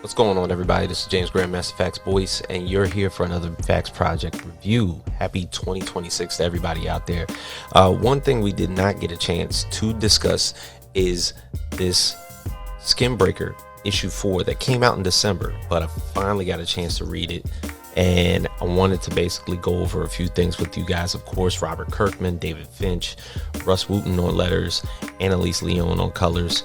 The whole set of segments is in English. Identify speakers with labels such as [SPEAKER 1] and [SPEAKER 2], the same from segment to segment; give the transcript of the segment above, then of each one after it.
[SPEAKER 1] What's going on, everybody? This is James Grandmaster Facts Voice, and you're here for another Facts Project review. Happy 2026 to everybody out there. One thing we did not get a chance to discuss is this Skinbreaker issue 4 that came out in December, but I finally got a chance to read it, and I wanted to basically go over a few things with you guys. Of course, Robert Kirkman, David Finch, Rus Wooten on letters, Annalise, Leone on colors.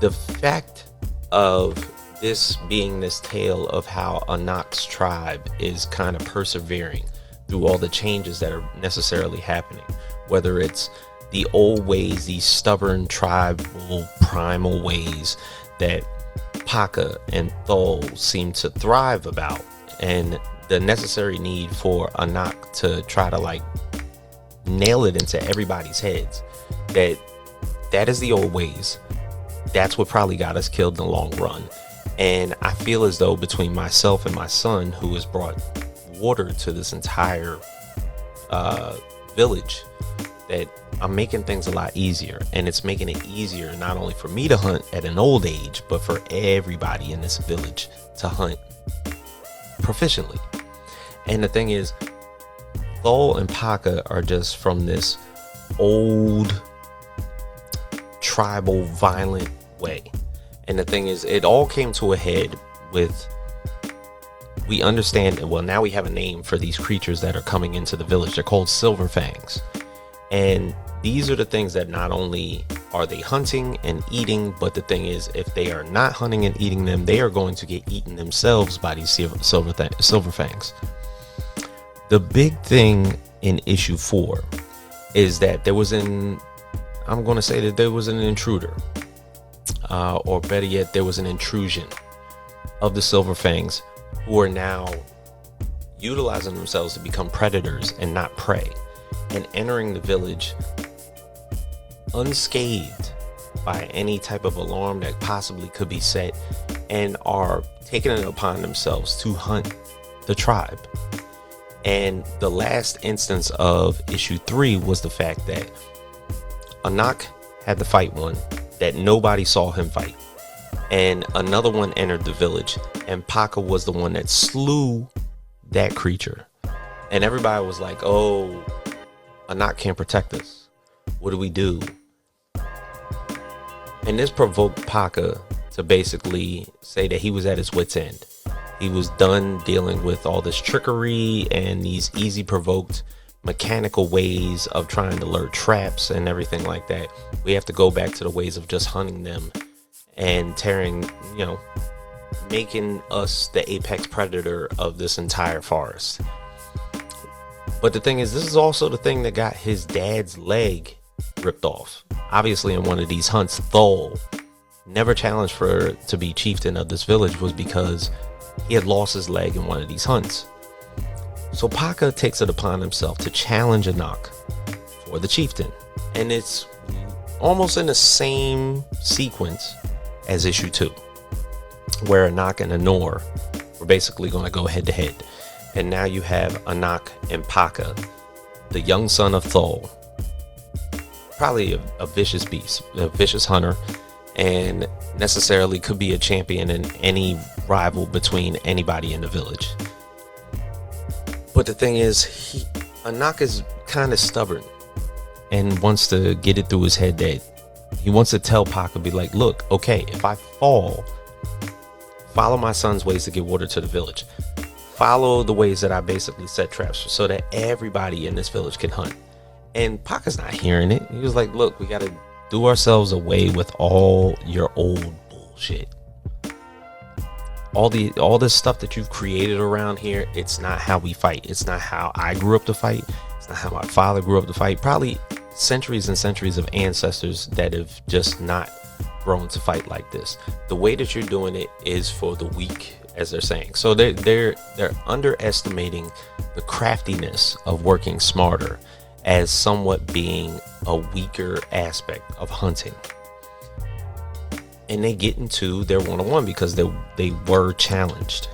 [SPEAKER 1] The fact of this being this tale of how Anok's tribe is kind of persevering through all the changes that are necessarily happening, whether it's the old ways, these stubborn tribal primal ways that Paca and Thul seem to thrive about, and the necessary need for Anok to try to nail it into everybody's heads that is the old ways. That's what probably got us killed in the long run. And I feel as though between myself and my son, who has brought water to this entire village, that I'm making things a lot easier. And it's making it easier not only for me to hunt at an old age, but for everybody in this village to hunt proficiently. And the thing is, Thul and Paca are just from this old tribal violent way. And the thing is, it all came to a head with, we understand, well, now we have a name for these creatures that are coming into the village. They're called Silver Fangs. And these are the things that not only are they hunting and eating, but the thing is, if they are not hunting and eating them, they are going to get eaten themselves by these Silver Fangs. The big thing in issue 4 is that there was an intruder. Or better yet, there was an intrusion of the Silver Fangs, who are now utilizing themselves to become predators and not prey, and entering the village unscathed by any type of alarm that possibly could be set, and are taking it upon themselves to hunt the tribe. And the last instance of issue 3 was the fact that Anok had to fight one that nobody saw him fight, and another one entered the village, and Paca was the one that slew that creature. And everybody was like, oh, Anok can't protect us, what do we do? And this provoked Paca to basically say that he was at his wit's end. He was done dealing with all this trickery and these easy provoked mechanical ways of trying to lure traps and everything like that. We have to go back to the ways of just hunting them and making us the apex predator of this entire forest. But the thing is, this is also the thing that got his dad's leg ripped off. Obviously, in one of these hunts, Thul never challenged to be chieftain of this village, was because he had lost his leg in one of these hunts. So Paca takes it upon himself to challenge Anok for the chieftain. And it's almost in the same sequence as issue 2, where Anok and Anor were basically going to go head to head. And now you have Anok and Paca, the young son of Thul, probably a vicious beast, a vicious hunter, and necessarily could be a champion in any rival between anybody in the village. But the thing is, Anok is kind of stubborn and wants to get it through his head that he wants to tell Paca, be like, look, okay, if I fall, follow my son's ways to get water to the village. Follow the ways that I basically set traps so that everybody in this village can hunt. And Paca's not hearing it. He was like, look, we got to do ourselves away with all your old bullshit. All this stuff that you've created around here, it's not how we fight. It's not how I grew up to fight. It's not how my father grew up to fight. Probably centuries and centuries of ancestors that have just not grown to fight like this. The way that you're doing it is for the weak, as they're saying. So they're underestimating the craftiness of working smarter as somewhat being a weaker aspect of hunting. And they get into their one-on-one because they were challenged.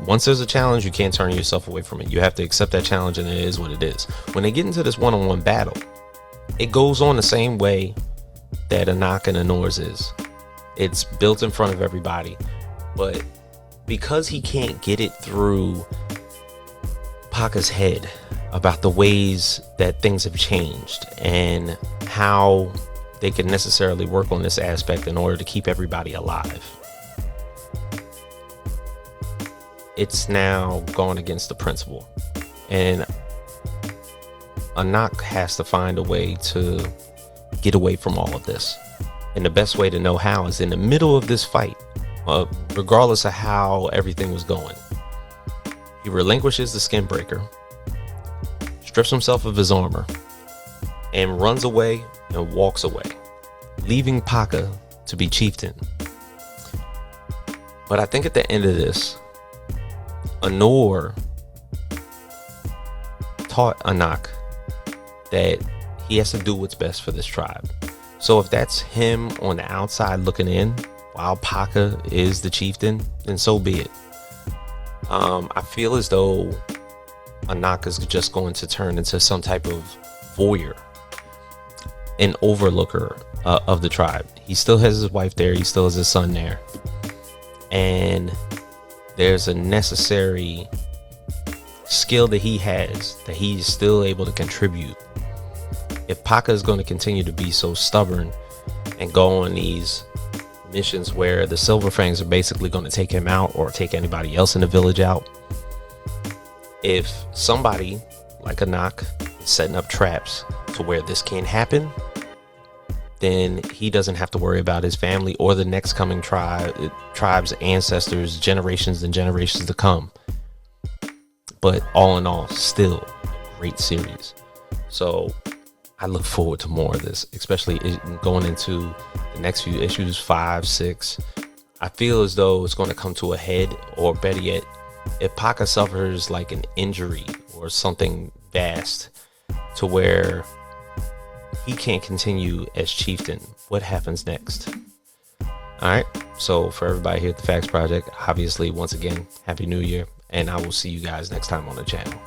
[SPEAKER 1] Once there's a challenge, you can't turn yourself away from it. You have to accept that challenge, and it is what it is. When they get into this one-on-one battle, it goes on the same way that Anok and Anor's is. It's built in front of everybody. But because he can't get it through Paca's head about the ways that things have changed and how they can necessarily work on this aspect in order to keep everybody alive, it's now going against the principle. And Anok has to find a way to get away from all of this. And the best way to know how is in the middle of this fight, regardless of how everything was going. He relinquishes the Skinbreaker, strips himself of his armor, and runs away and walks away, leaving Paca to be Chieftain. But I think at the end of this, Anor taught Anok that he has to do what's best for this tribe. So if that's him on the outside looking in while Paca is the chieftain, then so be it. I feel as though Anok is just going to turn into some type of voyeur, an overlooker of the tribe. He still has his wife there. He still has his son there. And there's a necessary skill that he has that he's still able to contribute. If Paca is going to continue to be so stubborn and go on these missions where the Silver Fangs are basically going to take him out or take anybody else in the village out, if somebody like Anok is setting up traps to where this can't happen, then he doesn't have to worry about his family or the next coming tribe's ancestors, generations and generations to come. But all in all, still a great series. So I look forward to more of this, especially going into the next few issues, 5, 6. I feel as though it's going to come to a head, or better yet, if Paca suffers like an injury or something vast to where he can't continue as chieftain, what happens next? All right. So for everybody here at the Facts Project, obviously, once again, Happy New Year. And I will see you guys next time on the channel.